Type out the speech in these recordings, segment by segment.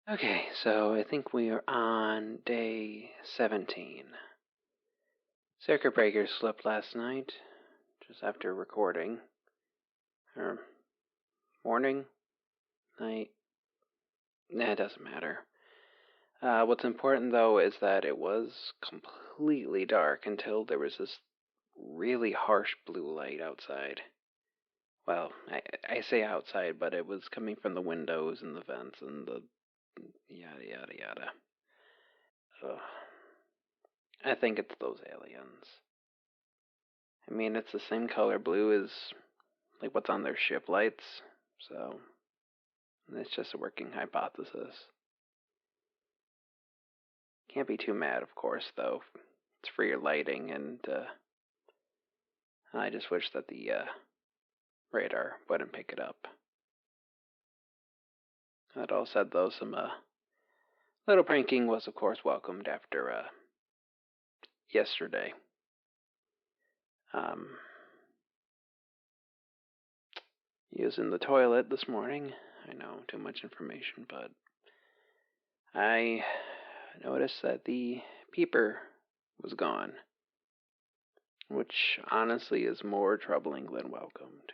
Okay, so I think we are on day 17. Circuit breaker slipped last night, just after recording. Or morning? Night? Nah, it doesn't matter. What's important, though, is that it was completely dark until there was this really harsh blue light outside. Well, I say outside, but it was coming from the windows and the vents and the yada yada yada. Ugh. I think it's those aliens. I mean, it's the same color blue as like what's on their ship lights, so it's just a working hypothesis. Can't be too mad, of course, though. It's for your lighting, and I just wish that the radar wouldn't pick it up. That all said, though, some little pranking was, of course, welcomed after yesterday. Using the toilet this morning. I know, too much information, but I noticed that the peeper was gone, which honestly is more troubling than welcomed.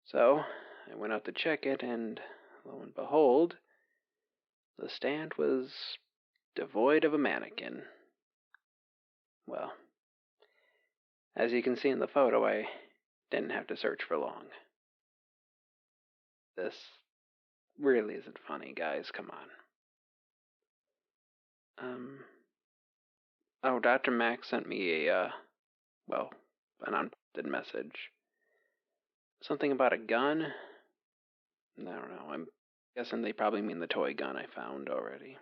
So I went out to check it, and lo and behold, the stand was devoid of a mannequin. Well, as you can see in the photo, I didn't have to search for long. This really isn't funny, guys. Come on. Oh, Dr. Max sent me an unprompted message. Something about a gun? I don't know. I'm guessing they probably mean the toy gun I found already.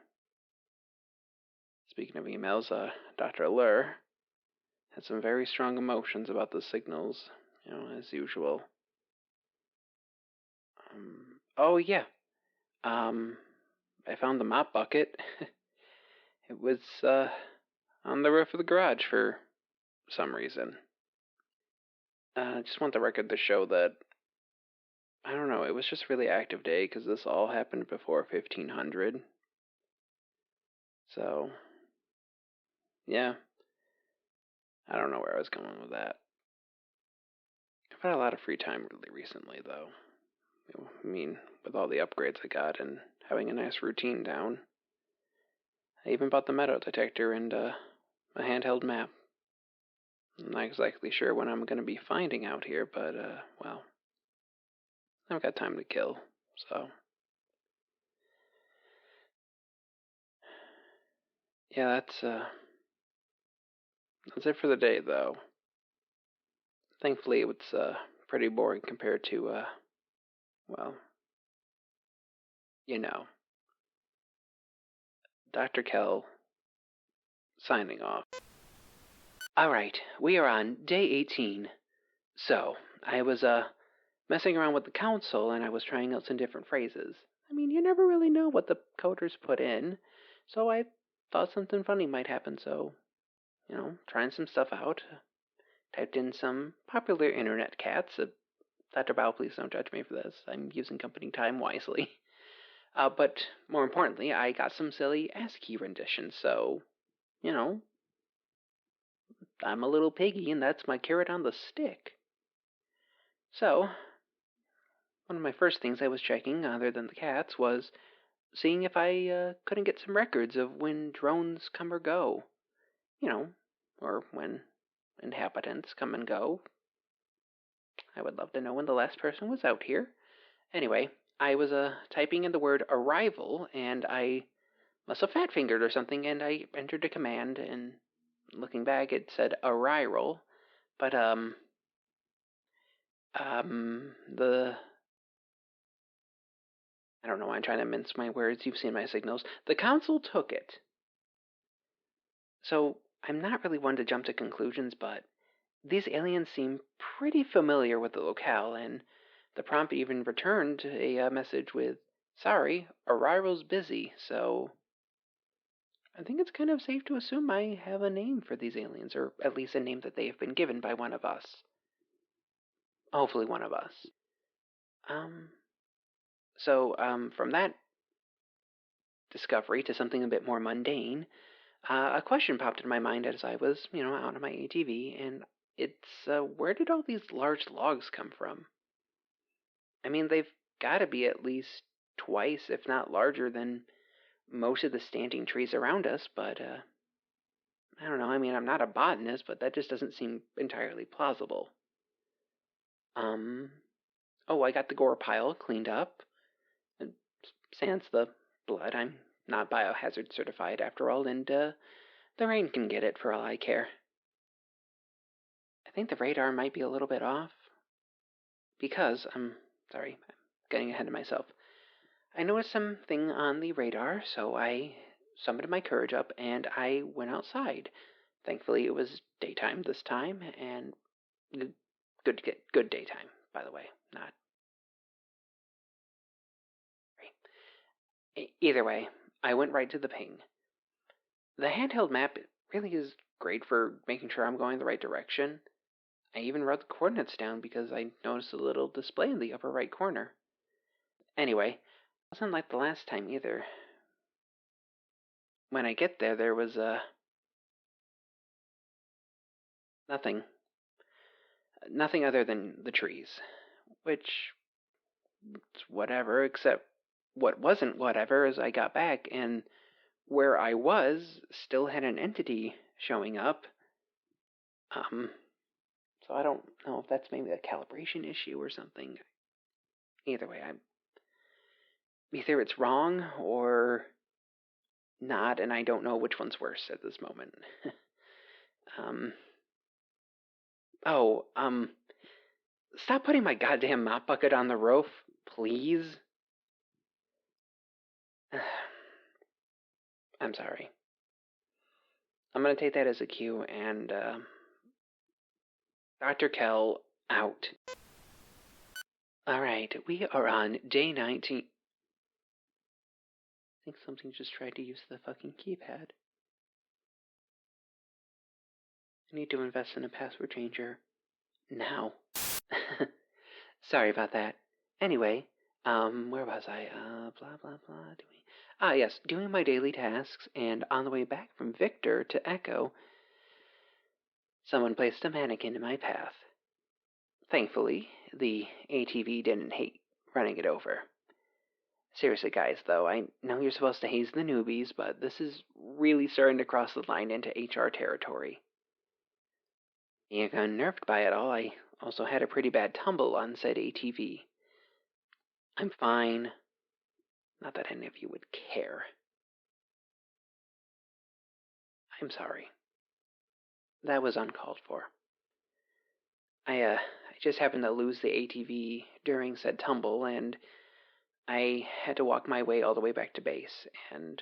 Speaking of emails, Dr. Lur had some very strong emotions about the signals, as usual. Oh, yeah. I found the mop bucket. It was, on the roof of the garage for some reason. I just want the record to show that, I don't know, it was just really active day, because this all happened before 1500. So, yeah. I don't know where I was going with that. I've had a lot of free time really recently, though. I mean, with all the upgrades I got and having a nice routine down. I even bought the metal detector and a handheld map. I'm not exactly sure when I'm going to be finding out here, but, well, I've got time to kill, so. Yeah, that's it for the day, though. Thankfully, it's pretty boring compared to, well, Dr. Kel signing off. Alright, we are on day 18. So, I was, messing around with the console and I was trying out some different phrases. I mean, you never really know what the coders put in, so I thought something funny might happen, so, trying some stuff out. Typed in some popular internet cats. Dr. Bao, please don't judge me for this. I'm using company time wisely. But more importantly, I got some silly ASCII renditions, so, I'm a little piggy and that's my carrot on the stick. So, one of my first things I was checking, other than the cats, was seeing if I couldn't get some records of when drones come or go. Or when inhabitants come and go. I would love to know when the last person was out here. Anyway, I was typing in the word arrival, and I must have fat fingered or something, and I entered a command, and looking back, it said arrival, but I don't know why I'm trying to mince my words. You've seen my signals. The council took it. So, I'm not really one to jump to conclusions, but these aliens seem pretty familiar with the locale, and the prompt even returned a message with, sorry, arrival's busy, so I think it's kind of safe to assume I have a name for these aliens, or at least a name that they have been given by one of us. Hopefully one of us. So, from that discovery to something a bit more mundane, a question popped in my mind as I was, out on my ATV, and it's, where did all these large logs come from? I mean, they've got to be at least twice, if not larger, than most of the standing trees around us, but, I don't know. I mean, I'm not a botanist, but that just doesn't seem entirely plausible. Oh, I got the gore pile cleaned up. And sans the blood, I'm not biohazard certified after all, and, the rain can get it for all I care. I think the radar might be a little bit off. Because, sorry, I'm getting ahead of myself. I noticed something on the radar, so I summoned my courage up and I went outside. Thankfully, it was daytime this time, and good daytime, by the way, not. Either way, I went right to the ping. The handheld map really is great for making sure I'm going the right direction. I even wrote the coordinates down because I noticed a little display in the upper right corner. Anyway, it wasn't like the last time either. When I get there, there was, nothing. Nothing other than the trees. Which, it's whatever, except what wasn't whatever is I got back, and where I was still had an entity showing up. So I don't know if that's maybe a calibration issue or something. Either way, either it's wrong or not, and I don't know which one's worse at this moment. Stop putting my goddamn mop bucket on the roof, please. I'm sorry. I'm gonna take that as a cue, and, Dr.Kel out. Alright, we are on day 19. I think something just tried to use the fucking keypad. I need to invest in a password changer. Now. Sorry about that. Anyway, where was I? Blah, blah, blah. Yes, doing my daily tasks, and on the way back from Victor to Echo, someone placed a mannequin in my path. Thankfully, the ATV didn't hate running it over. Seriously, guys, though, I know you're supposed to haze the newbies, but this is really starting to cross the line into HR territory. Being unnerved by it all, I also had a pretty bad tumble on said ATV. I'm fine. Not that any of you would care. I'm sorry. That was uncalled for. I just happened to lose the ATV during said tumble, and I had to walk my way all the way back to base, and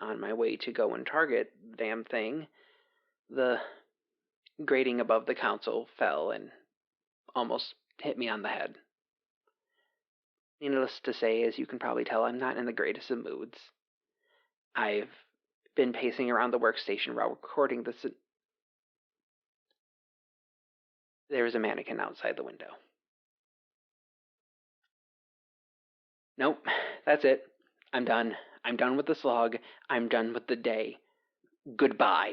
on my way to go and target the damn thing, the grating above the console fell and almost hit me on the head. Needless to say, as you can probably tell, I'm not in the greatest of moods. I've been pacing around the workstation while recording this. There is a mannequin outside the window. Nope, that's it. I'm done. I'm done with the slog. I'm done with the day. Goodbye.